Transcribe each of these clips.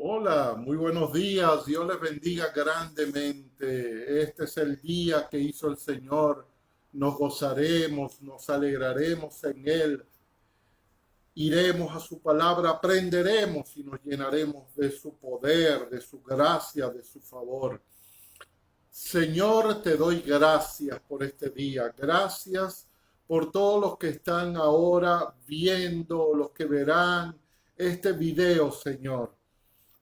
Hola, muy buenos días. Dios les bendiga grandemente. Este es el día que hizo el Señor. Nos gozaremos, nos alegraremos en Él. Iremos a su palabra, aprenderemos y nos llenaremos de su poder, de su gracia, de su favor. Señor, te doy gracias por este día. Gracias por todos los que están ahora viendo, los que verán este video, Señor.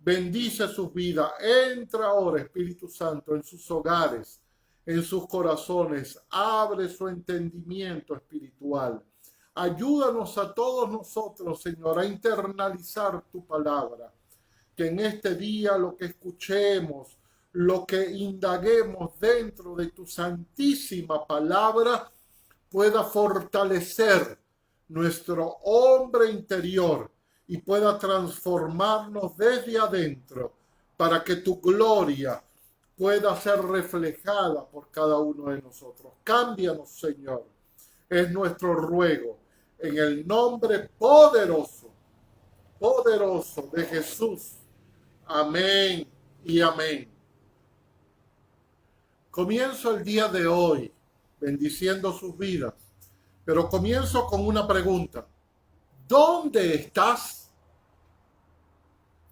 Bendice sus vidas. Entra ahora, Espíritu Santo, en sus hogares, en sus corazones. Abre su entendimiento espiritual. Ayúdanos a todos nosotros, Señor, a internalizar tu palabra. Que en este día lo que escuchemos, lo que indaguemos dentro de tu santísima palabra pueda fortalecer nuestro hombre interior y pueda transformarnos desde adentro para que tu gloria pueda ser reflejada por cada uno de nosotros. Cámbianos, Señor. Es nuestro ruego en el nombre poderoso, poderoso de Jesús. Amén y amén. Comienzo el día de hoy bendiciendo sus vidas, pero comienzo con una pregunta. ¿Dónde estás?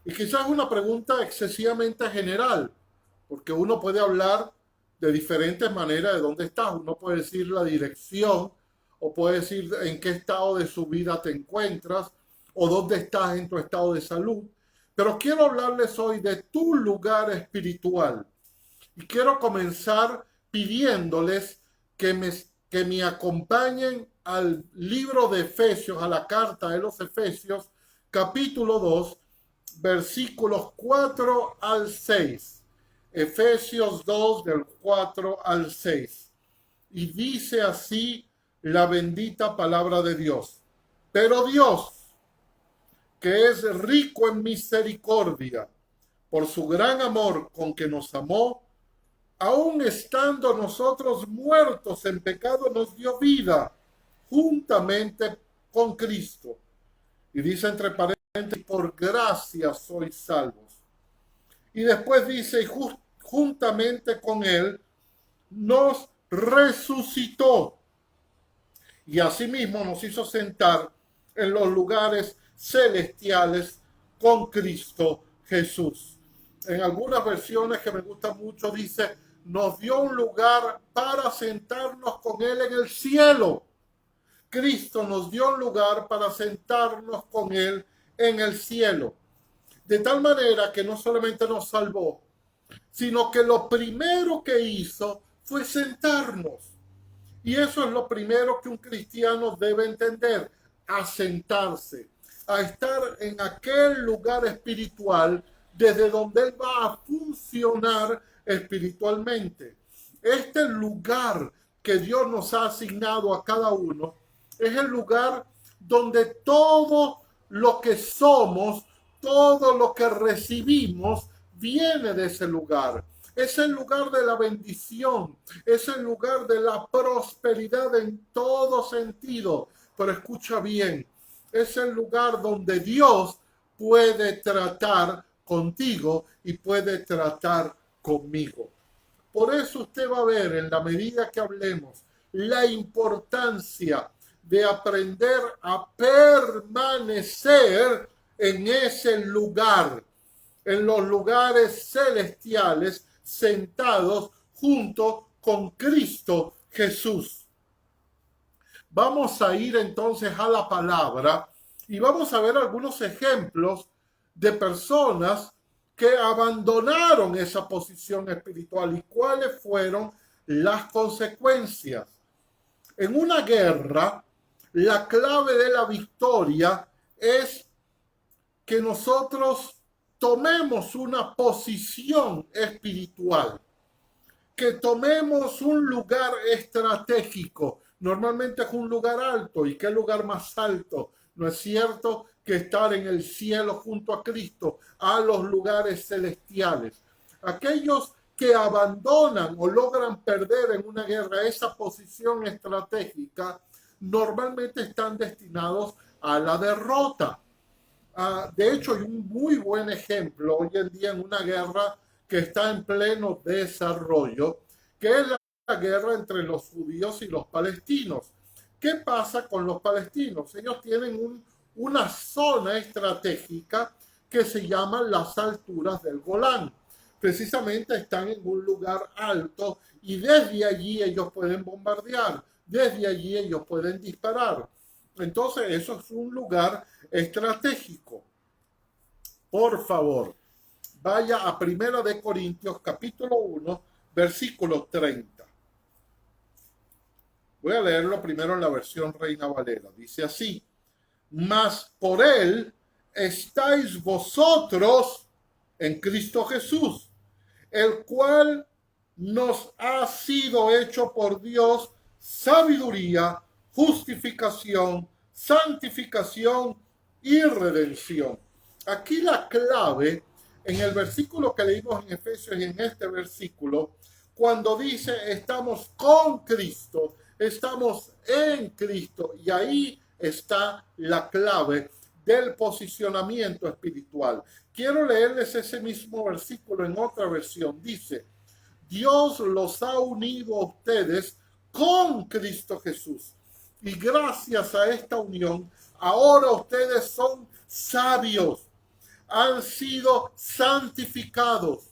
Y quizás es una pregunta excesivamente general, porque uno puede hablar de diferentes maneras de dónde estás. Uno puede decir la dirección, o puede decir en qué estado de su vida te encuentras, o dónde estás en tu estado de salud. Pero quiero hablarles hoy de tu lugar espiritual. Y quiero comenzar pidiéndoles que me acompañen al libro de Efesios, a la carta de los Efesios, capítulo 2, versículos 4 al 6. Efesios 2, del 4 al 6. Y dice así la bendita palabra de Dios. Pero Dios, que es rico en misericordia, por su gran amor con que nos amó, aun estando nosotros muertos en pecado, nos dio vida juntamente con Cristo. Y dice entre paréntesis, por gracia sois salvos. Y después dice, y juntamente con Él nos resucitó. Y asimismo nos hizo sentar en los lugares celestiales con Cristo Jesús. En algunas versiones que me gustan mucho dice, nos dio un lugar para sentarnos con Él en el cielo. Cristo nos dio un lugar para sentarnos con Él en el cielo. De tal manera que no solamente nos salvó, sino que lo primero que hizo fue sentarnos. Y eso es lo primero que un cristiano debe entender, a sentarse, a estar en aquel lugar espiritual desde donde él va a funcionar espiritualmente. Este lugar que Dios nos ha asignado a cada uno es el lugar donde todo lo que somos, todo lo que recibimos, viene de ese lugar. Es el lugar de la bendición, es el lugar de la prosperidad en todo sentido. Pero escucha bien, es el lugar donde Dios puede tratar contigo y puede tratar conmigo. Por eso usted va a ver en la medida que hablemos la importancia de aprender a permanecer en ese lugar, en los lugares celestiales, sentados junto con Cristo Jesús. Vamos a ir entonces a la palabra y vamos a ver algunos ejemplos de personas que abandonaron esa posición espiritual y cuáles fueron las consecuencias. En una guerra, la clave de la victoria es que nosotros tomemos una posición espiritual, que tomemos un lugar estratégico. Normalmente es un lugar alto. ¿Y qué lugar más alto? ¿No es cierto que estar en el cielo junto a Cristo, a los lugares celestiales? Aquellos que abandonan o logran perder en una guerra esa posición estratégica, normalmente están destinados a la derrota. De hecho, hay un muy buen ejemplo hoy en día en una guerra que está en pleno desarrollo, que es la guerra entre los judíos y los palestinos. ¿Qué pasa con los palestinos? Ellos tienen una zona estratégica que se llama las alturas del Golán. Precisamente están en un lugar alto y desde allí ellos pueden bombardear, desde allí ellos pueden disparar. Entonces eso es un lugar estratégico. Por favor, vaya a Primera de Corintios capítulo 1, versículo 30. Voy a leerlo primero en la versión Reina Valera. Dice así: mas por él estáis vosotros en Cristo Jesús, el cual nos ha sido hecho por Dios sabiduría, justificación, santificación y redención. Aquí la clave en el versículo que leímos en Efesios y en este versículo, cuando dice estamos con Cristo, estamos en Cristo, y ahí está la clave del posicionamiento espiritual. Quiero leerles ese mismo versículo en otra versión. Dice: Dios los ha unido a ustedes con Cristo Jesús. Y gracias a esta unión, ahora ustedes son sabios, han sido santificados.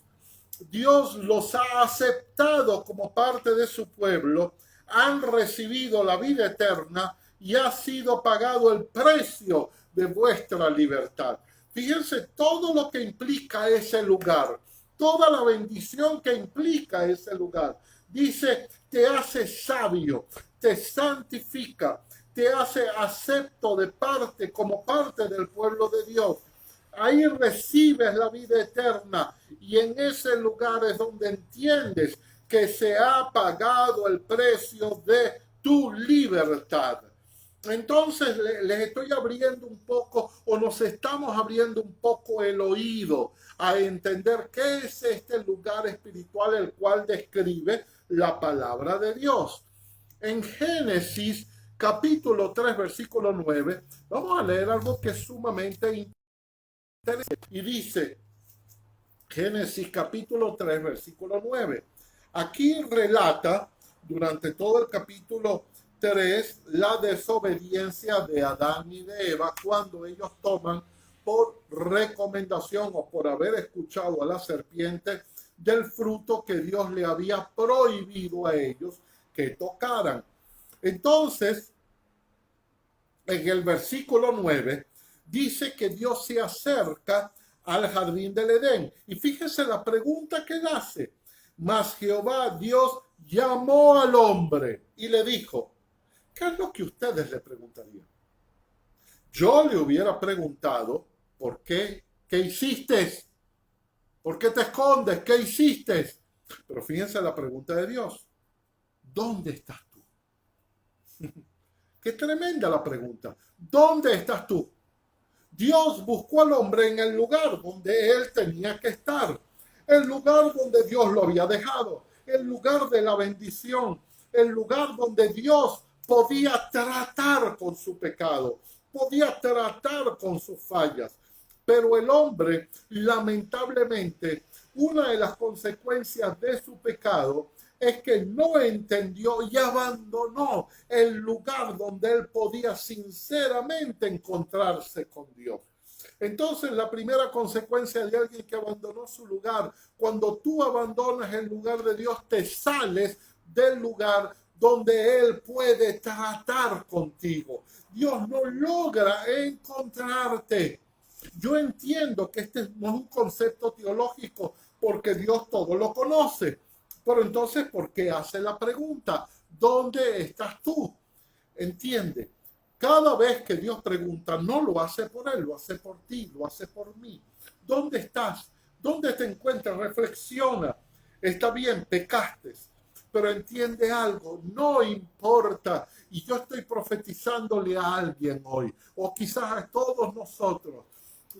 Dios los ha aceptado como parte de su pueblo, han recibido la vida eterna y ha sido pagado el precio de vuestra libertad. Fíjense todo lo que implica ese lugar, toda la bendición que implica ese lugar. Dice, te hace sabio, te santifica, te hace acepto de parte, como parte del pueblo de Dios. Ahí recibes la vida eterna y en ese lugar es donde entiendes que se ha pagado el precio de tu libertad. Entonces les estoy abriendo un poco, o nos estamos abriendo un poco el oído a entender qué es este lugar espiritual el cual describe la palabra de Dios. En Génesis capítulo 3 versículo 9 vamos a leer algo que es sumamente interesante y dice, Génesis capítulo 3 versículo 9. Aquí relata durante todo el capítulo 3 la desobediencia de Adán y de Eva cuando ellos toman por recomendación o por haber escuchado a la serpiente del fruto que Dios le había prohibido a ellos que tocaran. Entonces, en el versículo 9 dice que Dios se acerca al jardín del Edén. Y fíjese la pregunta que él hace. Mas Jehová Dios llamó al hombre y le dijo, ¿qué es lo que ustedes le preguntarían? Yo le hubiera preguntado, ¿por qué? ¿Qué hiciste? ¿Por qué te escondes? ¿Qué hiciste? Pero fíjense la pregunta de Dios. ¿Dónde estás tú? Qué tremenda la pregunta. ¿Dónde estás tú? Dios buscó al hombre en el lugar donde él tenía que estar, el lugar donde Dios lo había dejado, el lugar de la bendición, el lugar donde Dios podía tratar con su pecado, podía tratar con sus fallas. Pero el hombre, lamentablemente, una de las consecuencias de su pecado es que no entendió y abandonó el lugar donde él podía sinceramente encontrarse con Dios. Entonces, la primera consecuencia de alguien que abandonó su lugar, cuando tú abandonas el lugar de Dios, te sales del lugar donde Él puede tratar contigo. Dios no logra encontrarte. Yo entiendo que este no es un concepto teológico porque Dios todo lo conoce. Pero entonces, ¿por qué hace la pregunta? ¿Dónde estás tú? Entiende. Cada vez que Dios pregunta, no lo hace por él, lo hace por ti, lo hace por mí. ¿Dónde estás? ¿Dónde te encuentras? Reflexiona. Está bien, pecaste, pero entiende algo, no importa. Y yo estoy profetizándole a alguien hoy, o quizás a todos nosotros.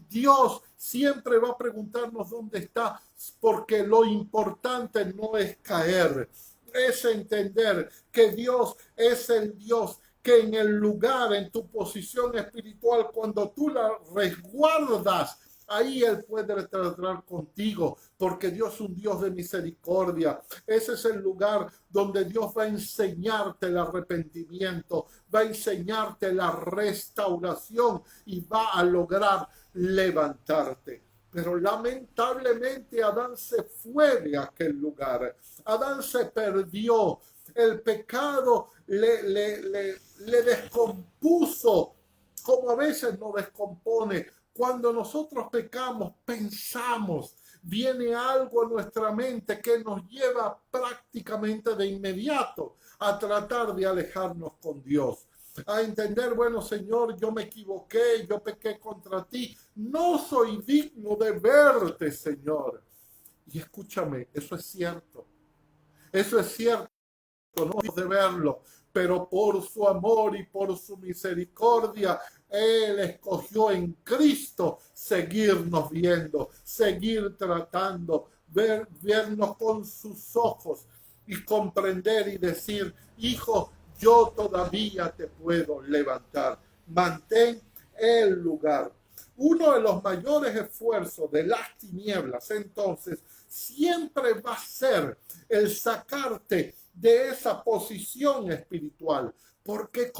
Dios siempre va a preguntarnos dónde está, porque lo importante no es caer, es entender que Dios es el Dios que en el lugar, en tu posición espiritual, cuando tú la resguardas, ahí Él puede tratar contigo, porque Dios es un Dios de misericordia. Ese es el lugar donde Dios va a enseñarte el arrepentimiento, va a enseñarte la restauración y va a lograr levantarte. Pero lamentablemente Adán se fue de aquel lugar. Adán se perdió. El pecado le descompuso, como a veces nos descompone. Cuando nosotros pecamos, pensamos, viene algo a nuestra mente que nos lleva prácticamente de inmediato a tratar de alejarnos con Dios. A entender, bueno, Señor, yo me equivoqué, yo pequé contra ti, no soy digno de verte, Señor. Y escúchame, eso es cierto, no de verlo, pero por su amor y por su misericordia, Él escogió en Cristo seguirnos viendo, seguir tratando, vernos con sus ojos y comprender y decir, hijo, yo todavía te puedo levantar. Mantén el lugar. Uno de los mayores esfuerzos de las tinieblas, entonces, siempre va a ser el sacarte de esa posición espiritual, porque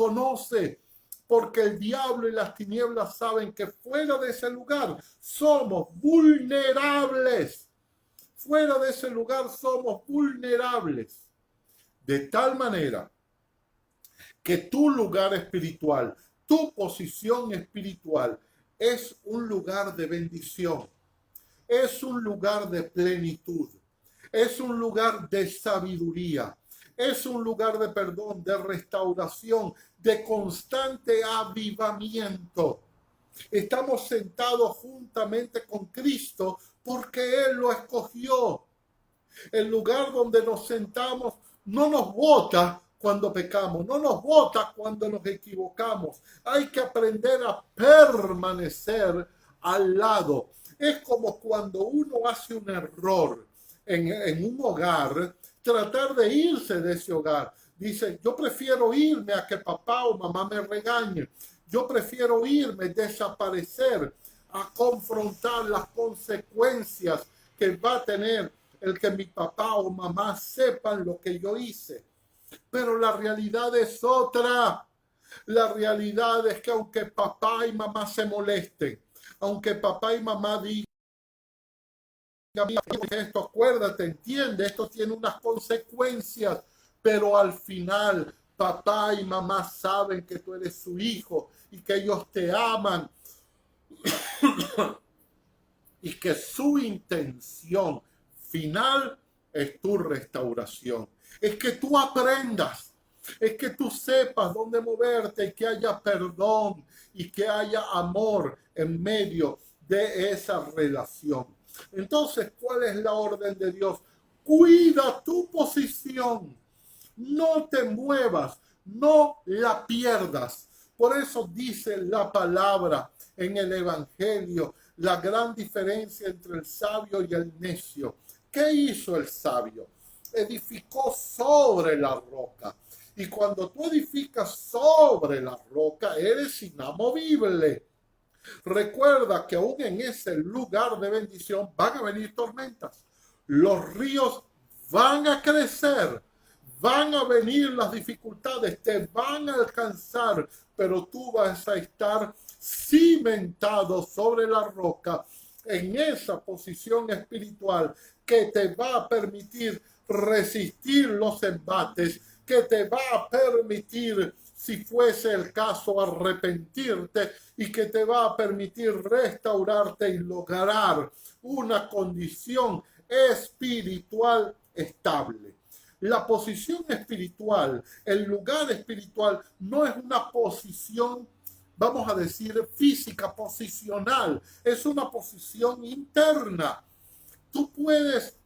porque el diablo y las tinieblas saben que fuera de ese lugar somos vulnerables. Fuera de ese lugar somos vulnerables. De tal manera que tu lugar espiritual, tu posición espiritual es un lugar de bendición, es un lugar de plenitud, es un lugar de sabiduría, es un lugar de perdón, de restauración, de constante avivamiento. Estamos sentados juntamente con Cristo porque Él lo escogió. El lugar donde nos sentamos no nos bota cuando pecamos, no nos bota cuando nos equivocamos. Hay que aprender a permanecer al lado. Es como cuando uno hace un error en un hogar, tratar de irse de ese hogar. Dice, yo prefiero irme a que papá o mamá me regañe. Yo prefiero irme, desaparecer, a confrontar las consecuencias que va a tener el que mi papá o mamá sepan lo que yo hice. Pero la realidad es otra. La realidad es que aunque papá y mamá se molesten, aunque papá y mamá digan esto, acuérdate, entiende, esto tiene unas consecuencias, pero al final papá y mamá saben que tú eres su hijo y que ellos te aman y que su intención final es tu restauración. Es que tú aprendas, es que tú sepas dónde moverte y que haya perdón y que haya amor en medio de esa relación. Entonces, ¿cuál es la orden de Dios? Cuida tu posición, no te muevas, no la pierdas. Por eso dice la palabra en el Evangelio, la gran diferencia entre el sabio y el necio. ¿Qué hizo el sabio? Edificó sobre la roca. Y cuando tú edificas sobre la roca, eres inamovible. Recuerda que aún en ese lugar de bendición van a venir tormentas. Los ríos van a crecer, van a venir las dificultades, te van a alcanzar, pero tú vas a estar cimentado sobre la roca en esa posición espiritual que te va a permitir resistir los embates, que te va a permitir, si fuese el caso, arrepentirte y que te va a permitir restaurarte y lograr una condición espiritual estable. La posición espiritual, el lugar espiritual, no es una posición, vamos a decir, física, posicional, es una posición interna. Tú puedes,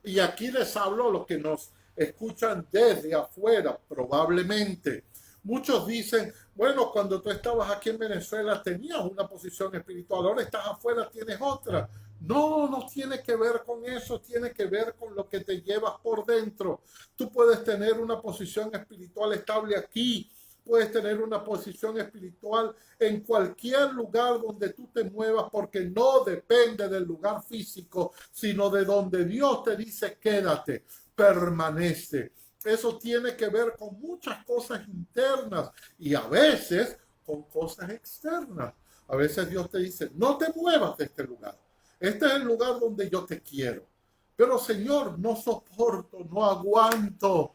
y aquí les hablo a los que nos escuchan desde afuera, probablemente. Muchos dicen, bueno, cuando tú estabas aquí en Venezuela tenías una posición espiritual, ahora estás afuera, tienes otra. No, no tiene que ver con eso, tiene que ver con lo que te llevas por dentro. Tú puedes tener una posición espiritual estable aquí, puedes tener una posición espiritual en cualquier lugar donde tú te muevas, porque no depende del lugar físico, sino de donde Dios te dice quédate, permanece. Eso tiene que ver con muchas cosas internas y a veces con cosas externas. A veces Dios te dice, no te muevas de este lugar. Este es el lugar donde yo te quiero. Pero Señor, no soporto, no aguanto.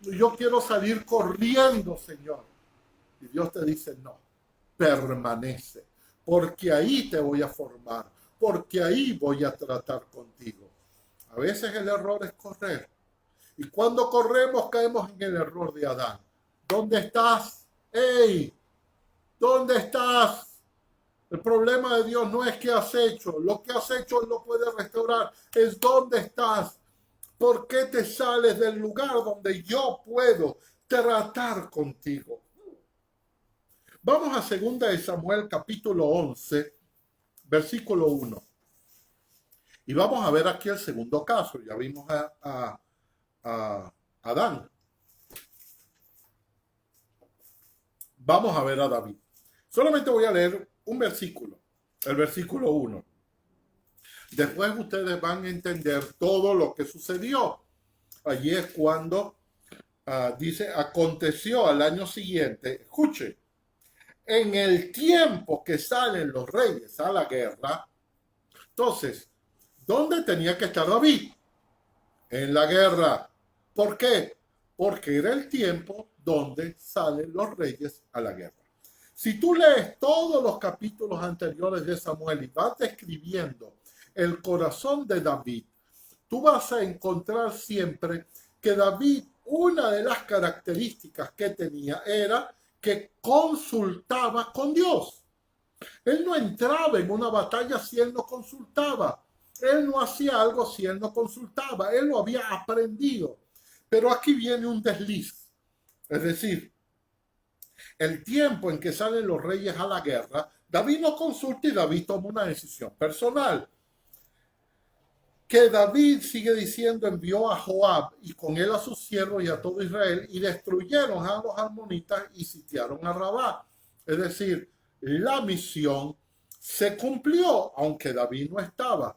Yo quiero salir corriendo, Señor. Y Dios te dice, no, permanece. Porque ahí te voy a formar. Porque ahí voy a tratar contigo. A veces el error es correr. Y cuando corremos caemos en el error de Adán. ¿Dónde estás? ¡Ey! ¿Dónde estás? El problema de Dios no es qué has hecho. Lo que has hecho Él lo puede restaurar. Es dónde estás. ¿Por qué te sales del lugar donde yo puedo tratar contigo? Vamos a 2 de Samuel capítulo 11, versículo 1. Y vamos a ver aquí el segundo caso. Ya vimos a Adán. Vamos a ver a David. Solamente voy a leer un versículo, el versículo 1. Después ustedes van a entender todo lo que sucedió. Allí es cuando dice, aconteció al año siguiente, escuche, en el tiempo que salen los reyes a la guerra. Entonces, ¿dónde tenía que estar David? En la guerra. ¿Por qué? Porque era el tiempo donde salen los reyes a la guerra. Si tú lees todos los capítulos anteriores de Samuel y vas describiendo el corazón de David, tú vas a encontrar siempre que David, una de las características que tenía era que consultaba con Dios. Él no entraba en una batalla si él no consultaba. Él no hacía algo si él no consultaba. Él lo había aprendido. Pero aquí viene un desliz. Es decir, el tiempo en que salen los reyes a la guerra, David no consulta y David toma una decisión personal. Que David sigue diciendo, envió a Joab y con él a sus siervos y a todo Israel y destruyeron a los amonitas y sitiaron a Rabá. Es decir, la misión se cumplió, aunque David no estaba.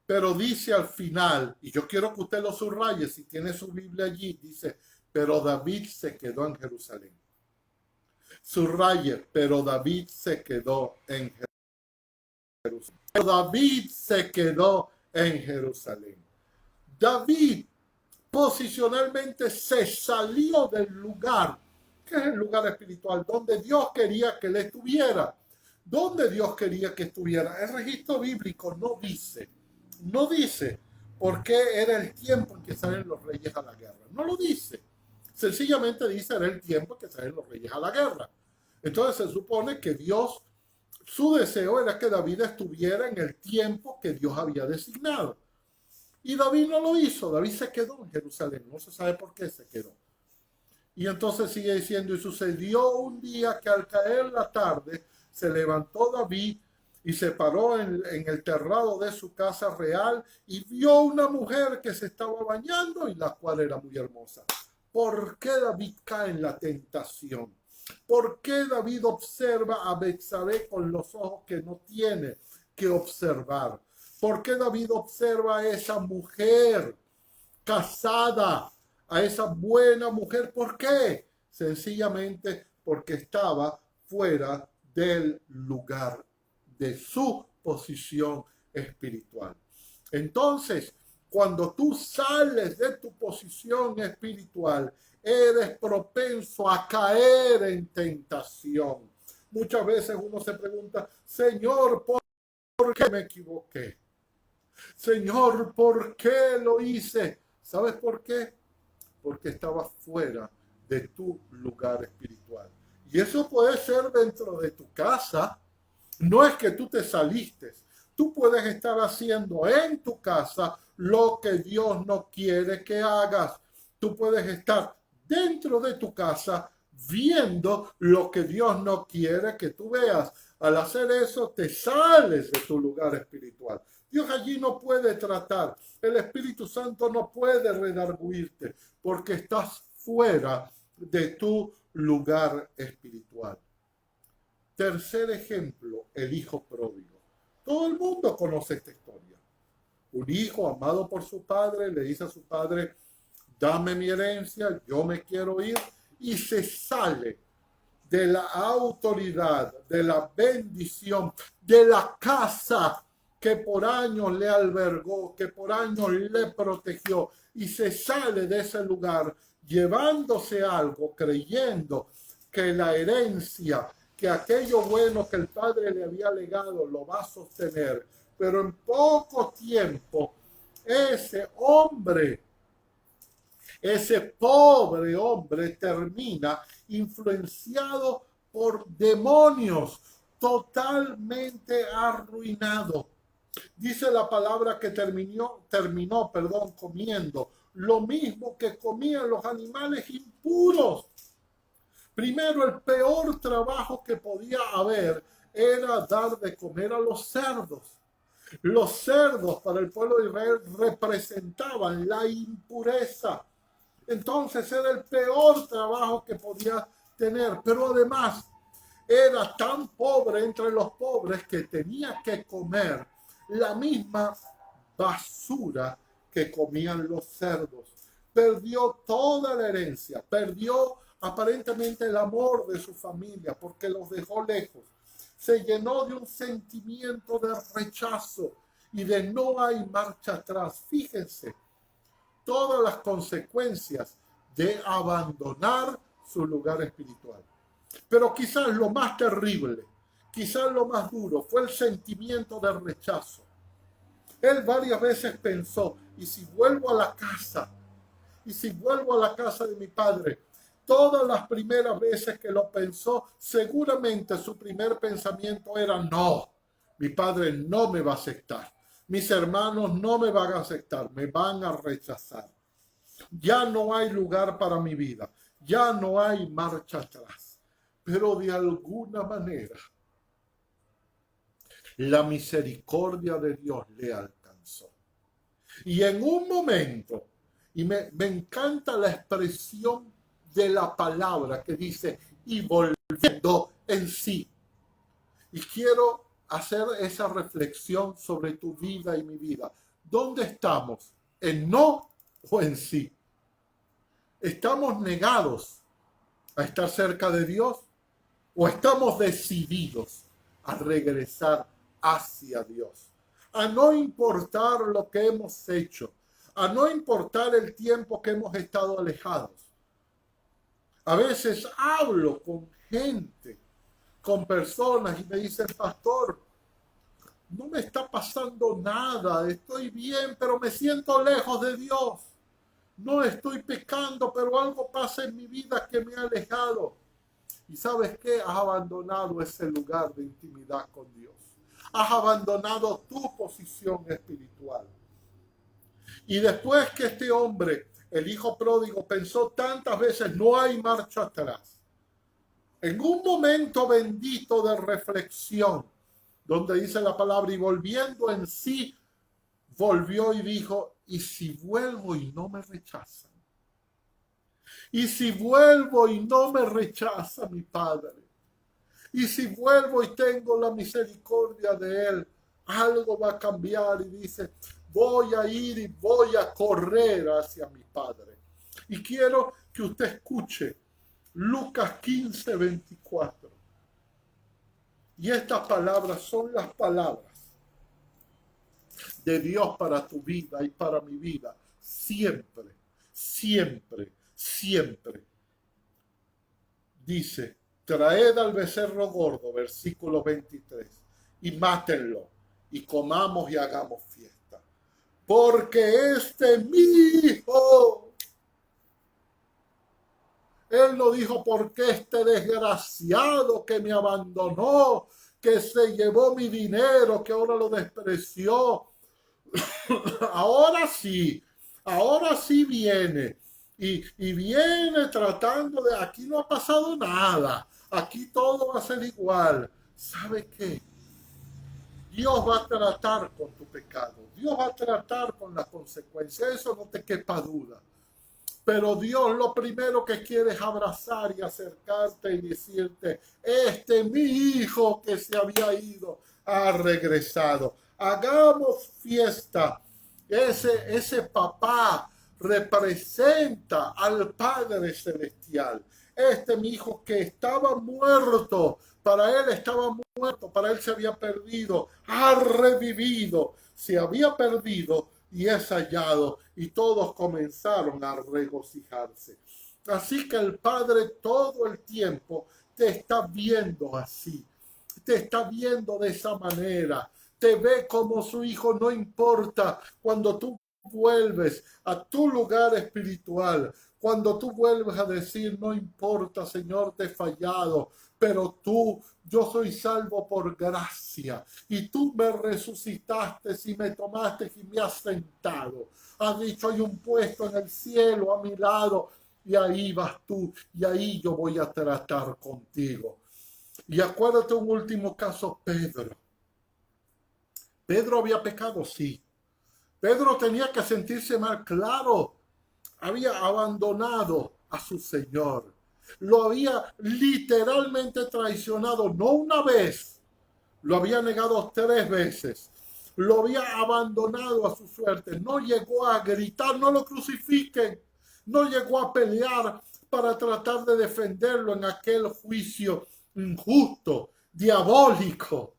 Pero dice al final, y yo quiero que usted lo subraye, si tiene su Biblia allí, dice, pero David se quedó en Jerusalén. Subraye, pero David se quedó en Jerusalén. Pero David se quedó en Jerusalén. David posicionalmente se salió del lugar, que es el lugar espiritual, donde Dios quería que él estuviera. Donde Dios quería que estuviera. El registro bíblico no dice por qué era el tiempo en que salen los reyes a la guerra. No lo dice. Sencillamente dice era el tiempo en que salen los reyes a la guerra. Entonces se supone que Dios, su deseo era que David estuviera en el tiempo que Dios había designado. Y David no lo hizo. David se quedó en Jerusalén. No se sabe por qué se quedó. Y entonces sigue diciendo, y sucedió un día que al caer la tarde se levantó David y se paró en el terrado de su casa real y vio una mujer que se estaba bañando y la cual era muy hermosa. ¿Por qué David cae en la tentación? ¿Por qué David observa a Betsabé con los ojos que no tiene que observar? ¿Por qué David observa a esa mujer casada, a esa buena mujer? ¿Por qué? Sencillamente porque estaba fuera del lugar de su posición espiritual. Entonces, cuando tú sales de tu posición espiritual, eres propenso a caer en tentación. Muchas veces uno se pregunta, Señor, ¿por qué me equivoqué? Señor, ¿por qué lo hice? ¿Sabes por qué? Porque estaba fuera de tu lugar espiritual. Y eso puede ser dentro de tu casa. No es que tú te saliste. Tú puedes estar haciendo en tu casa lo que Dios no quiere que hagas. Tú puedes estar dentro de tu casa viendo lo que Dios no quiere que tú veas. Al hacer eso, te sales de tu lugar espiritual. Dios allí no puede tratar. El Espíritu Santo no puede redarguirte porque estás fuera de tu lugar espiritual. Tercer ejemplo, el hijo pródigo. Todo el mundo conoce esta historia. Un hijo amado por su padre le dice a su padre, dame mi herencia, yo me quiero ir, y se sale de la autoridad, de la bendición, de la casa que por años le albergó, que por años le protegió, y se sale de ese lugar llevándose algo, creyendo que la herencia, que aquello bueno que el padre le había legado lo va a sostener. Pero en poco tiempo, ese hombre, ese pobre hombre termina influenciado por demonios, totalmente arruinado. Dice la palabra que terminó, comiendo lo mismo que comían los animales impuros. Primero, el peor trabajo que podía haber era dar de comer a los cerdos. Los cerdos para el pueblo de Israel representaban la impureza. Entonces era el peor trabajo que podía tener. Pero además era tan pobre entre los pobres que tenía que comer la misma basura que comían los cerdos. Perdió toda la herencia, perdió aparentemente el amor de su familia porque los dejó lejos. Se llenó de un sentimiento de rechazo y de no hay marcha atrás. Fíjense todas las consecuencias de abandonar su lugar espiritual. Pero quizás lo más terrible, quizás lo más duro, fue el sentimiento de rechazo. Él varias veces pensó, ¿y si vuelvo a la casa? ¿Y si vuelvo a la casa de mi padre? Todas las primeras veces que lo pensó, seguramente su primer pensamiento era, no, mi padre no me va a aceptar. Mis hermanos no me van a aceptar, me van a rechazar. Ya no hay lugar para mi vida, ya no hay marcha atrás. Pero de alguna manera, la misericordia de Dios le alcanzó. Y en un momento, y me encanta la expresión de la palabra que dice, y volviendo en sí. Y quiero hacer esa reflexión sobre tu vida y mi vida. ¿Dónde estamos? ¿En no o en sí? ¿Estamos negados a estar cerca de Dios o estamos decididos a regresar hacia Dios? A no importar lo que hemos hecho, a no importar el tiempo que hemos estado alejados. A veces hablo con gente, con personas y me dicen, pastor, no me está pasando nada, estoy bien, pero me siento lejos de Dios. No estoy pecando, pero algo pasa en mi vida que me ha alejado. ¿Y sabes qué? Has abandonado ese lugar de intimidad con Dios. Has abandonado tu posición espiritual. Y después que este hombre, el hijo pródigo, pensó tantas veces, no hay marcha atrás. En un momento bendito de reflexión, donde dice la palabra, y volviendo en sí, volvió y dijo, ¿y si vuelvo y no me rechazan? ¿Y si vuelvo y no me rechaza mi padre? ¿Y si vuelvo y tengo la misericordia de él? Algo va a cambiar y dice, voy a ir y voy a correr hacia mi padre. Y quiero que usted escuche Lucas 15, 24. Y estas palabras son las palabras de Dios para tu vida y para mi vida. Siempre, siempre, siempre. Dice, traed al becerro gordo, versículo 23, y mátenlo, y comamos y hagamos fiesta. Porque este es mi hijo. Él lo dijo porque este desgraciado que me abandonó, que se llevó mi dinero, que ahora lo despreció. ahora sí viene. Y viene tratando de, aquí no ha pasado nada, aquí todo va a ser igual. ¿Sabe qué? Dios va a tratar con tu pecado, Dios va a tratar con las consecuencias, eso no te quepa duda. Pero Dios lo primero que quiere es abrazar y acercarte y decirte, mi hijo que se había ido ha regresado. Hagamos fiesta. Ese papá representa al Padre Celestial. Mi hijo que estaba muerto, para él estaba muerto, para él se había perdido, ha revivido, se había perdido y es hallado, y todos comenzaron a regocijarse. Así que el Padre todo el tiempo te está viendo así, te está viendo de esa manera, te ve como su hijo, no importa cuando tú vuelves a tu lugar espiritual, cuando tú vuelves a decir, no importa, Señor, te he fallado, pero yo soy salvo por gracia, y tú me resucitaste y me tomaste y me has sentado. Has dicho, hay un puesto en el cielo a mi lado, y ahí vas tú, y ahí yo voy a tratar contigo. Y acuérdate un último caso, Pedro. Pedro había pecado, sí. Pedro tenía que sentirse mal, claro. Había abandonado a su Señor. Lo había literalmente traicionado, no una vez, lo había negado 3 veces. Lo había abandonado a su suerte. No llegó a gritar, no lo crucifiquen. No llegó a pelear para tratar de defenderlo en aquel juicio injusto, diabólico.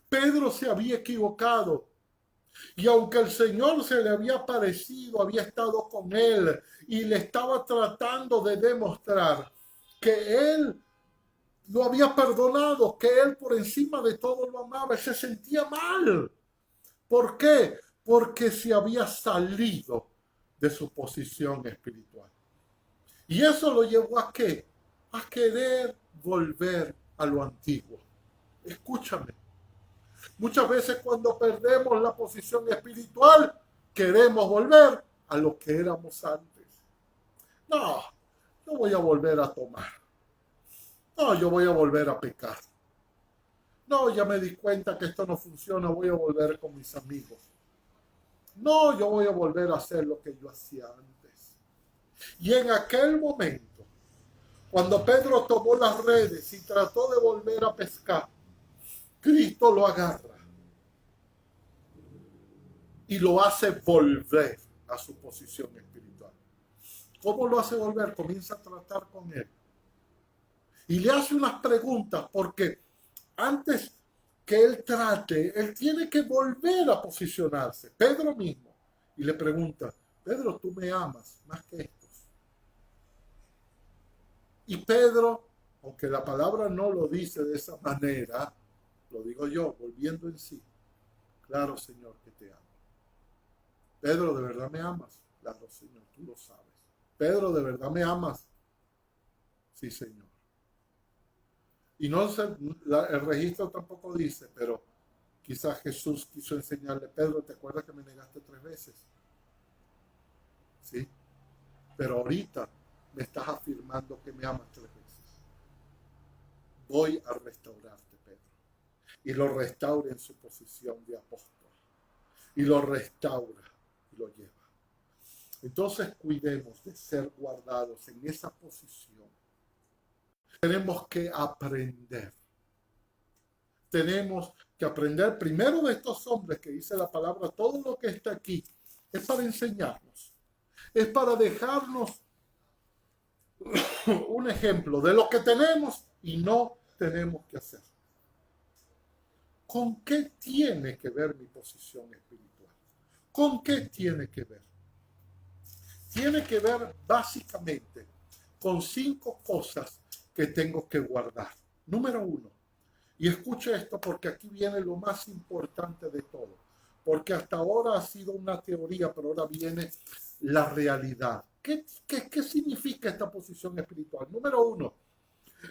Pedro se había equivocado. Y aunque el Señor se le había aparecido, había estado con él y le estaba tratando de demostrar que él lo había perdonado, que él por encima de todo lo amaba, se sentía mal. ¿Por qué? Porque se había salido de su posición espiritual. ¿Y eso lo llevó a qué? A querer volver a lo antiguo. Escúchame. Muchas veces cuando perdemos la posición espiritual, queremos volver a lo que éramos antes. No, yo voy a volver a tomar. No, yo voy a volver a pecar. No, ya me di cuenta que esto no funciona, voy a volver con mis amigos. No, yo voy a volver a hacer lo que yo hacía antes. Y en aquel momento, cuando Pedro tomó las redes y trató de volver a pescar, Cristo lo agarra y lo hace volver a su posición espiritual. ¿Cómo lo hace volver? Comienza a tratar con él. Y le hace unas preguntas porque antes que él trate, él tiene que volver a posicionarse. Pedro mismo. Y le pregunta, Pedro, ¿tú me amas más que estos? Y Pedro, aunque la palabra no lo dice de esa manera, lo digo yo, volviendo en sí. Claro, Señor, que te amo. Pedro, ¿de verdad me amas? Claro, Señor, tú lo sabes. Pedro, ¿de verdad me amas? Sí, Señor. Y no el registro tampoco dice, pero quizás Jesús quiso enseñarle, Pedro, ¿te acuerdas que me negaste 3 veces? Sí. Pero ahorita me estás afirmando que me amas 3 veces. Voy a restaurarte, Pedro. Y lo restaura en su posición de apóstol. Y lo restaura y lo lleva. Entonces cuidemos de ser guardados en esa posición. Tenemos que aprender. Tenemos que aprender primero de estos hombres que dice la palabra, todo lo que está aquí es para enseñarnos. Es para dejarnos un ejemplo de lo que tenemos y no tenemos que hacer. ¿Con qué tiene que ver mi posición espiritual? ¿Con qué tiene que ver? Tiene que ver básicamente con 5 cosas que tengo que guardar. Número 1, y escuche esto porque aquí viene lo más importante de todo, porque hasta ahora ha sido una teoría, pero ahora viene la realidad. ¿Qué significa esta posición espiritual? Número 1,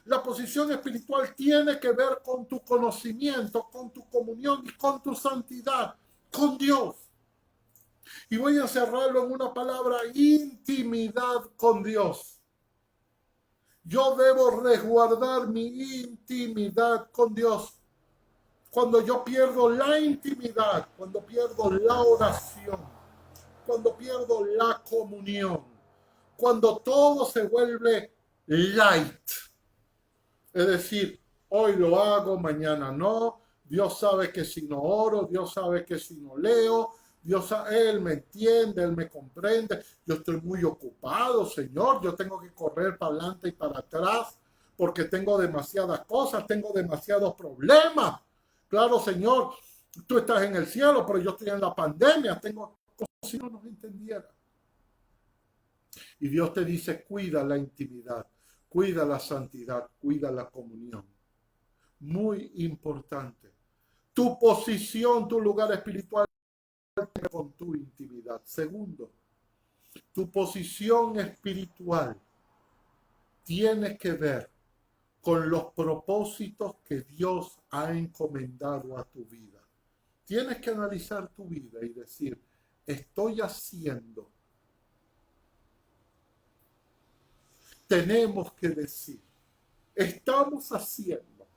la posición espiritual tiene que ver con tu conocimiento, con tu comunión y con tu santidad, con Dios. Y voy a encerrarlo en una palabra, intimidad con Dios. Yo debo resguardar mi intimidad con Dios. Cuando yo pierdo la intimidad, cuando pierdo la oración, cuando pierdo la comunión, cuando todo se vuelve light. Es decir, hoy lo hago, mañana no. Dios sabe que si no oro, Dios sabe que si no leo, Él me entiende, Él me comprende. Yo estoy muy ocupado, Señor. Yo tengo que correr para adelante y para atrás porque tengo demasiadas cosas, tengo demasiados problemas. Claro, Señor, tú estás en el cielo, pero yo estoy en la pandemia. Tengo como si no nos entendiera. Y Dios te dice, cuida la intimidad, cuida la santidad, cuida la comunión. Muy importante. Tu posición, tu lugar espiritual con tu intimidad. Segundo, tu posición espiritual tiene que ver con los propósitos que Dios ha encomendado a tu vida. Tienes que analizar tu vida y decir, estoy haciendo. Tenemos que decir, estamos haciendo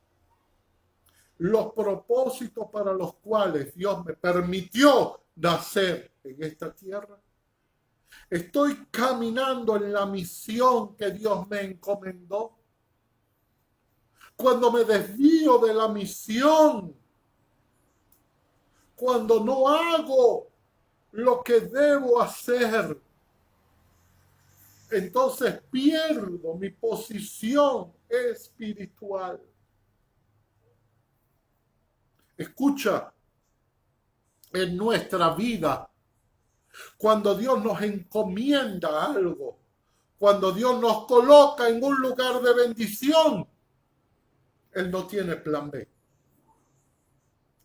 los propósitos para los cuales Dios me permitió nacer en esta tierra. Estoy caminando en la misión que Dios me encomendó. Cuando me desvío de la misión, cuando no hago lo que debo hacer, entonces pierdo mi posición espiritual. Escucha, en nuestra vida, cuando Dios nos encomienda algo, cuando Dios nos coloca en un lugar de bendición, Él no tiene plan B.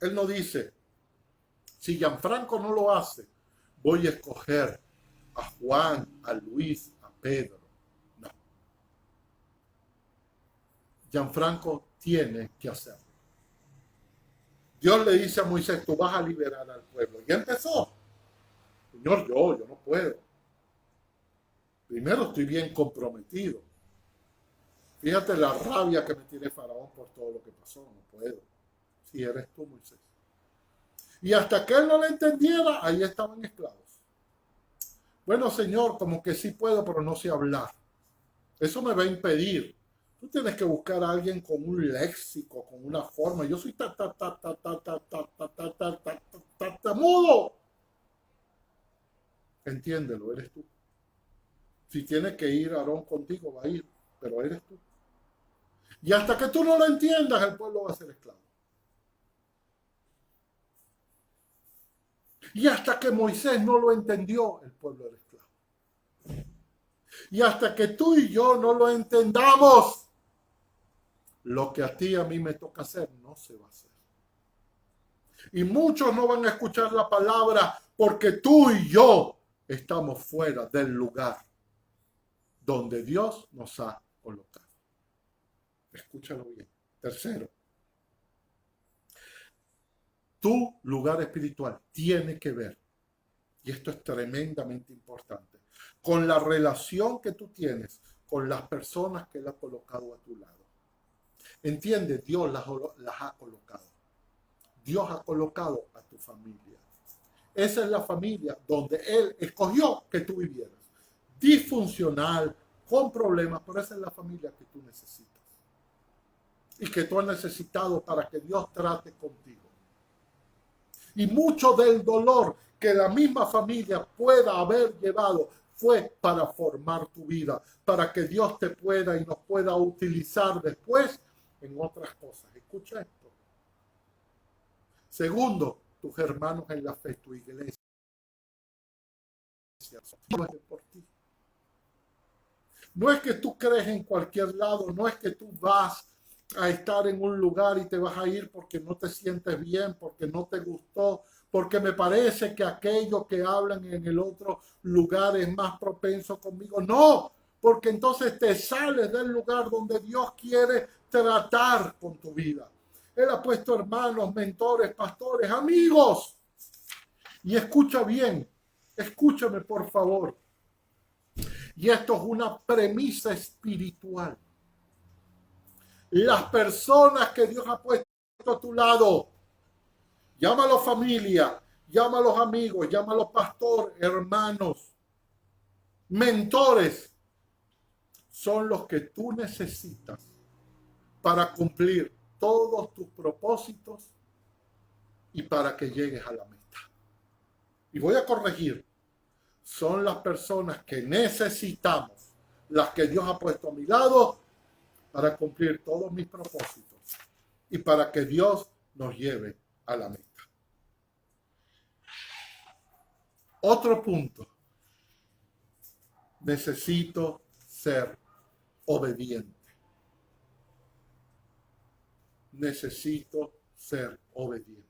Él no dice, si Gianfranco no lo hace, voy a escoger a Juan, a Luis, a Pedro. No. Gianfranco tiene que hacerlo. Dios le dice a Moisés, tú vas a liberar al pueblo. Y empezó. Señor, yo no puedo. Primero estoy bien comprometido. Fíjate la rabia que me tiene Faraón por todo lo que pasó. No puedo. Si eres tú, Moisés. Y hasta que él no lo entendiera, ahí estaban esclavos. Bueno, Señor, como que sí puedo, pero no sé hablar. Eso me va a impedir. Tú tienes que buscar a alguien con un léxico, con una forma. Yo soy tartamudo. Entiéndelo, eres tú. Si tiene que ir Aarón contigo, va a ir, pero eres tú. Y hasta que tú no lo entiendas, el pueblo va a ser esclavo. Y hasta que Moisés no lo entendió, el pueblo era esclavo. Y hasta que tú y yo no lo entendamos, lo que a ti y a mí me toca hacer no se va a hacer. Y muchos no van a escuchar la palabra porque tú y yo estamos fuera del lugar donde Dios nos ha colocado. Escúchalo bien. Tercero, tu lugar espiritual tiene que ver, y esto es tremendamente importante, con la relación que tú tienes con las personas que Él ha colocado a tu lado. Entiende, Dios las ha colocado. Dios ha colocado a tu familia. Esa es la familia donde Él escogió que tú vivieras. Disfuncional, con problemas, pero esa es la familia que tú necesitas. Y que tú has necesitado para que Dios trate contigo. Y mucho del dolor que la misma familia pueda haber llevado fue para formar tu vida, para que Dios te pueda y nos pueda utilizar después en otras cosas. Escucha esto. Segundo, tus hermanos en la fe, tu iglesia. No es por ti. No es que tú crees en cualquier lado, no es que tú vas a estar en un lugar y te vas a ir porque no te sientes bien, porque no te gustó, porque me parece que aquellos que hablan en el otro lugar es más propenso conmigo. No, porque entonces te sales del lugar donde Dios quiere tratar con tu vida. Él ha puesto hermanos, mentores, pastores, amigos. Y escucha bien, escúchame por favor. Y esto es una premisa espiritual. Las personas que Dios ha puesto a tu lado, llámalo familia, llama a los amigos, llama a los pastores, hermanos, mentores. Son los que tú necesitas para cumplir todos tus propósitos y para que llegues a la meta. Y voy a corregir. Son las personas que necesitamos, las que Dios ha puesto a mi lado para cumplir todos mis propósitos y para que Dios nos lleve a la meta. Otro punto. Necesito ser obediente. Necesito ser obediente.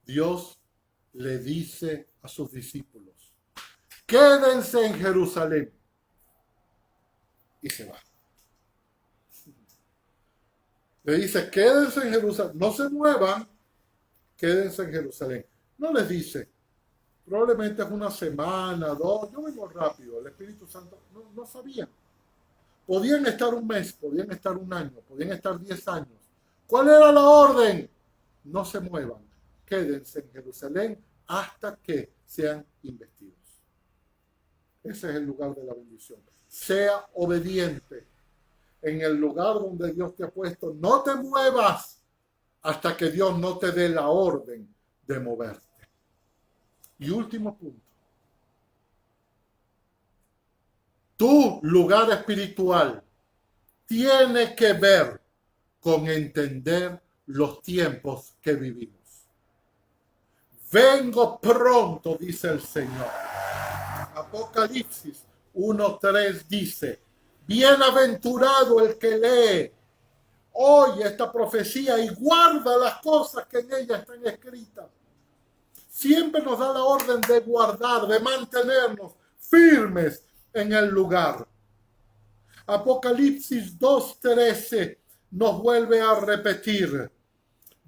Dios le dice a sus discípulos, quédense en Jerusalén. Y se va. Le dice, quédense en Jerusalén. No se muevan, quédense en Jerusalén. No les dice, probablemente es una semana, dos, yo vengo rápido. El Espíritu Santo no sabía. Podían estar un mes, podían estar un año, podían estar 10 años. ¿Cuál era la orden? No se muevan, quédense en Jerusalén hasta que sean investidos. Ese es el lugar de la bendición. Sea obediente en el lugar donde Dios te ha puesto. No te muevas hasta que Dios no te dé la orden de moverte. Y último punto. Tu lugar espiritual tiene que ver con entender los tiempos que vivimos. Vengo pronto, dice el Señor. Apocalipsis 1:3 dice, bienaventurado el que lee, oye esta profecía y guarda las cosas que en ella están escritas. Siempre nos da la orden de guardar, de mantenernos firmes en el lugar. Apocalipsis 2:13 nos vuelve a repetir,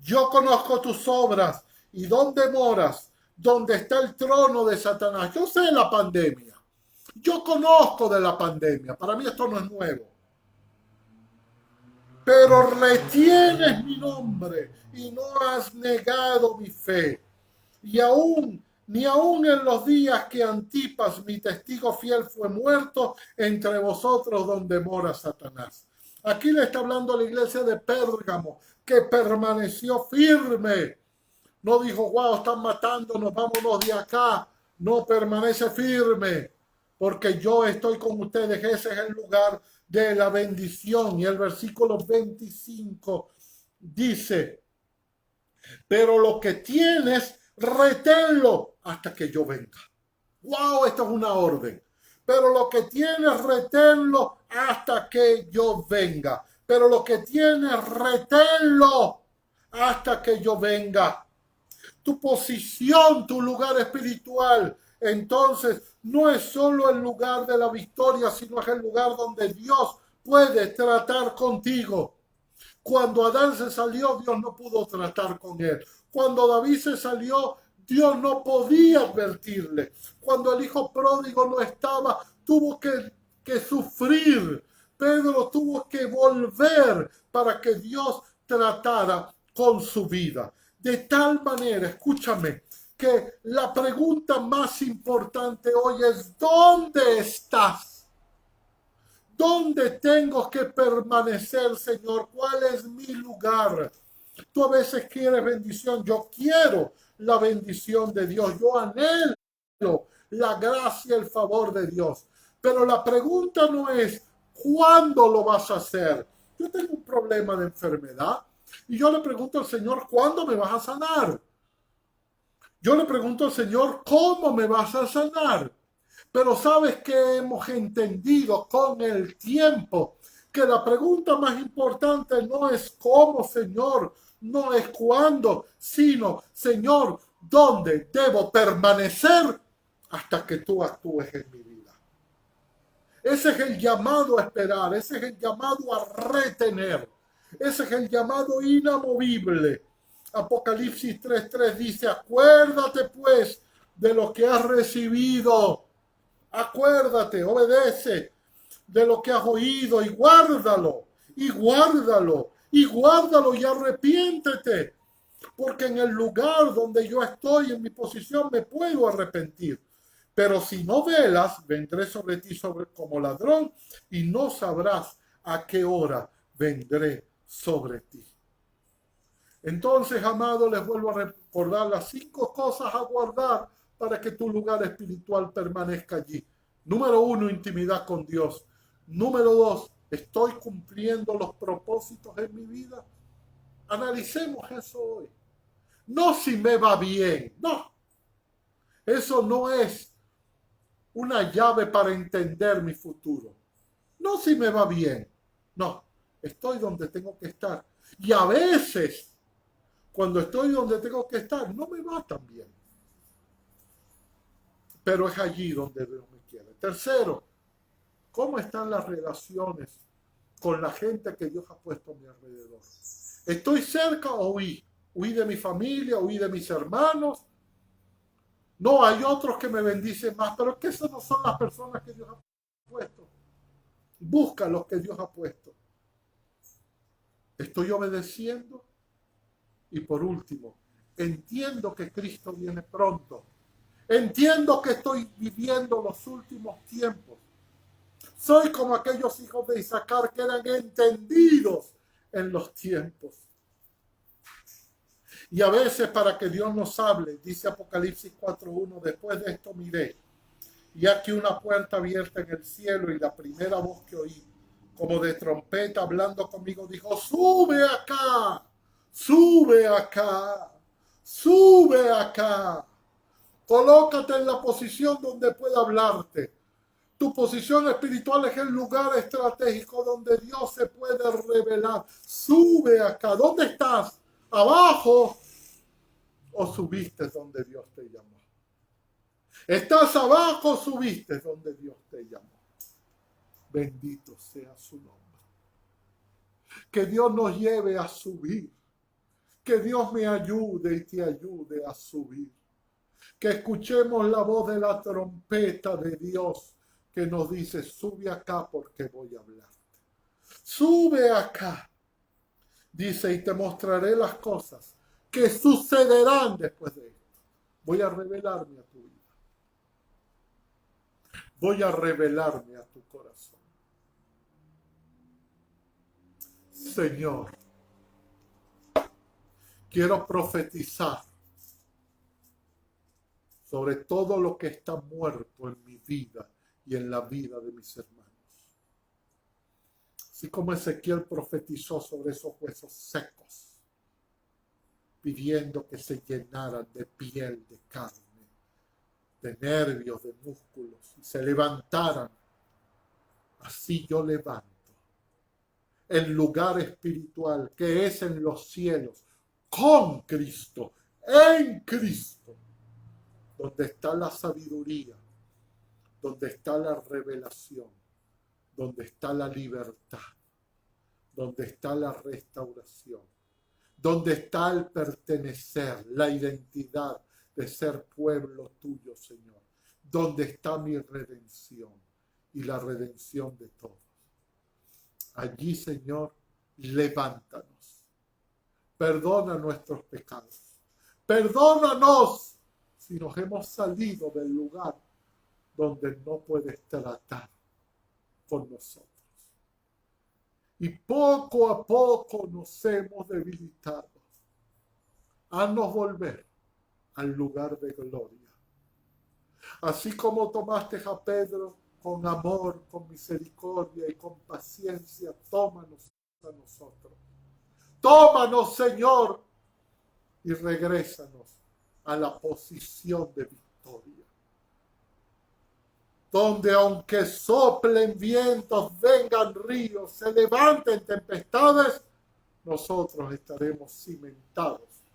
yo conozco tus obras y dónde moras, donde está el trono de Satanás. Yo sé la pandemia, yo conozco de la pandemia, para mí esto no es nuevo. Pero retienes mi nombre y no has negado mi fe. Y ni aún en los días que Antipas, mi testigo fiel, fue muerto entre vosotros donde mora Satanás. Aquí le está hablando a la iglesia de Pérgamo, que permaneció firme. No dijo, wow, están matándonos, vámonos de acá. No, permanece firme, porque yo estoy con ustedes. Ese es el lugar de la bendición. Y el versículo 25 dice, pero lo que tienes, reténlo hasta que yo venga. ¡Wow! Esto es una orden. Pero lo que tienes, reténlo hasta que yo venga. Pero lo que tienes, reténlo hasta que yo venga. Tu posición, tu lugar espiritual, entonces no es solo el lugar de la victoria, sino es el lugar donde Dios puede tratar contigo. Cuando Adán se salió, Dios no pudo tratar con él. Cuando David se salió, Dios no podía advertirle. Cuando el hijo pródigo no estaba, tuvo que sufrir. Pedro tuvo que volver para que Dios tratara con su vida. De tal manera, escúchame, que la pregunta más importante hoy es, ¿dónde estás? ¿Dónde tengo que permanecer, Señor? ¿Cuál es mi lugar? Tú a veces quieres bendición. Yo quiero la bendición de Dios. Yo anhelo la gracia y el favor de Dios. Pero la pregunta no es, ¿cuándo lo vas a hacer? Yo tengo un problema de enfermedad y yo le pregunto al Señor, ¿cuándo me vas a sanar? Yo le pregunto al Señor, ¿cómo me vas a sanar? Pero sabes que hemos entendido con el tiempo que la pregunta más importante no es cómo, Señor, no es cuándo, sino, Señor, ¿dónde debo permanecer hasta que tú actúes en mi vida? Ese es el llamado a esperar, ese es el llamado a retener, ese es el llamado inamovible. Apocalipsis 3:3 dice, acuérdate pues de lo que has recibido. Acuérdate, obedece de lo que has oído y guárdalo, y guárdalo, y guárdalo y arrepiéntete. Porque en el lugar donde yo estoy, en mi posición, me puedo arrepentir. Pero si no velas, vendré sobre ti como ladrón y no sabrás a qué hora vendré sobre ti. Entonces, amado, les vuelvo a recordar las 5 cosas a guardar para que tu lugar espiritual permanezca allí. Número 1, intimidad con Dios. Número 2, ¿estoy cumpliendo los propósitos en mi vida? Analicemos eso hoy. No si me va bien, no. Eso no es una llave para entender mi futuro. No si me va bien, no. Estoy donde tengo que estar. Y a veces, cuando estoy donde tengo que estar, no me va tan bien. Pero es allí donde Dios me quiere. Tercero, ¿cómo están las relaciones con la gente que Dios ha puesto a mi alrededor? ¿Estoy cerca o huí? ¿Huí de mi familia? ¿Huí de mis hermanos? No, hay otros que me bendicen más, pero es que esas no son las personas que Dios ha puesto. Busca los que Dios ha puesto. ¿Estoy obedeciendo? Y por último, entiendo que Cristo viene pronto. Entiendo que estoy viviendo los últimos tiempos. Soy como aquellos hijos de Isaacar que eran entendidos en los tiempos. Y a veces para que Dios nos hable, dice Apocalipsis 4:1, después de esto miré, y aquí una puerta abierta en el cielo, y la primera voz que oí, como de trompeta hablando conmigo, dijo, sube acá, sube acá, sube acá. Colócate en la posición donde pueda hablarte. Tu posición espiritual es el lugar estratégico donde Dios se puede revelar. Sube acá. ¿Dónde estás? ¿Abajo o subiste donde Dios te llamó? ¿Estás abajo o subiste donde Dios te llamó? Bendito sea su nombre. Que Dios nos lleve a subir. Que Dios me ayude y te ayude a subir. Que escuchemos la voz de la trompeta de Dios que nos dice, sube acá porque voy a hablarte. Sube acá. Dice, y te mostraré las cosas que sucederán después de esto. Voy a revelarme a tu vida. Voy a revelarme a tu corazón. Señor, quiero profetizar sobre todo lo que está muerto en mi vida y en la vida de mis hermanos. Así como Ezequiel profetizó sobre esos huesos secos, pidiendo que se llenaran de piel, de carne, de nervios, de músculos, y se levantaran. Así yo levanto el lugar espiritual que es en los cielos, con Cristo, en Cristo, donde está la sabiduría, donde está la revelación, donde está la libertad, donde está la restauración, donde está el pertenecer, la identidad de ser pueblo tuyo, Señor, donde está mi redención y la redención de todos. Allí, Señor, levántanos, perdona nuestros pecados, perdónanos si nos hemos salido del lugar donde no puedes tratar con nosotros. Y poco a poco nos hemos debilitado. Haznos volver al lugar de gloria. Así como tomaste a Pedro con amor, con misericordia y con paciencia, tómanos a nosotros. Tómanos, Señor, y regrésanos a la posición de victoria. Donde aunque soplen vientos, vengan ríos, se levanten tempestades, nosotros estaremos cimentados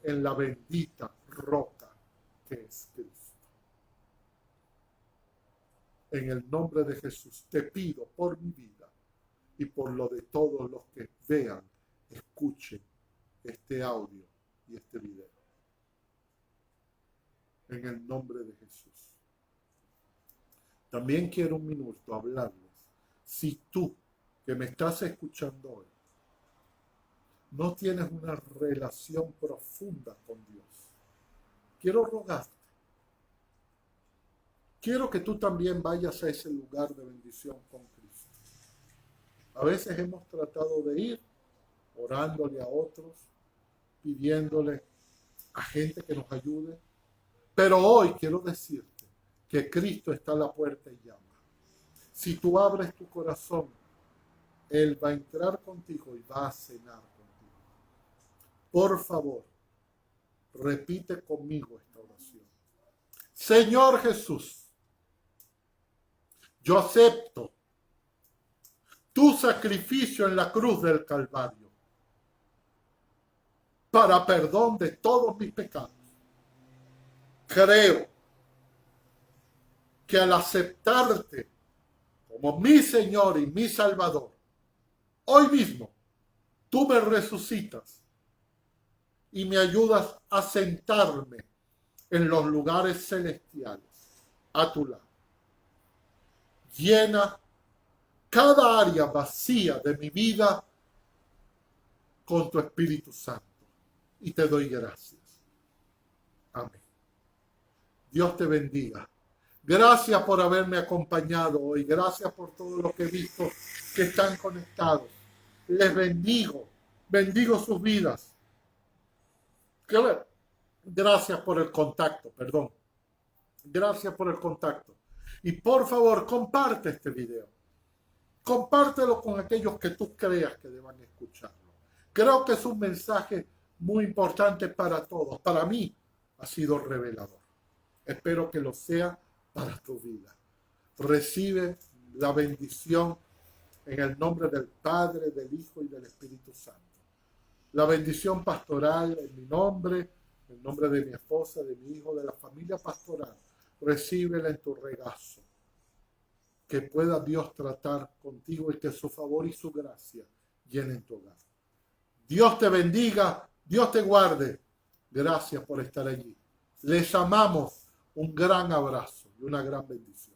en la bendita roca que es Cristo. En el nombre de Jesús te pido por mi vida y por lo de todos los que vean, escuchen este audio y este video. En el nombre de Jesús. También quiero un minuto hablarles. Si tú que me estás escuchando hoy no tienes una relación profunda con Dios, quiero rogarte. Quiero que tú también vayas a ese lugar de bendición con Cristo. A veces hemos tratado de ir orándole a otros, pidiéndole a gente que nos ayude, pero hoy quiero decirte que Cristo está a la puerta y llama. Si tú abres tu corazón, Él va a entrar contigo y va a cenar contigo. Por favor, repite conmigo esta oración. Señor Jesús, yo acepto tu sacrificio en la cruz del Calvario para perdón de todos mis pecados. Creo que al aceptarte como mi Señor y mi Salvador, hoy mismo tú me resucitas y me ayudas a sentarme en los lugares celestiales a tu lado. Llena cada área vacía de mi vida con tu Espíritu Santo. Y te doy gracias. Amén. Dios te bendiga. Gracias por haberme acompañado hoy. Gracias por todo lo que he visto que están conectados. Les bendigo. Bendigo sus vidas. Gracias por el contacto, perdón. Gracias por el contacto. Y por favor, comparte este video. Compártelo con aquellos que tú creas que deban escucharlo. Creo que es un mensaje muy importante para todos. Para mí ha sido revelador. Espero que lo sea para tu vida. Recibe la bendición en el nombre del Padre, del Hijo y del Espíritu Santo. La bendición pastoral en mi nombre, en el nombre de mi esposa, de mi hijo, de la familia pastoral. Recíbela en tu regazo. Que pueda Dios tratar contigo y que su favor y su gracia llenen tu hogar. Dios te bendiga, Dios te guarde. Gracias por estar allí. Les amamos. Un gran abrazo y una gran bendición.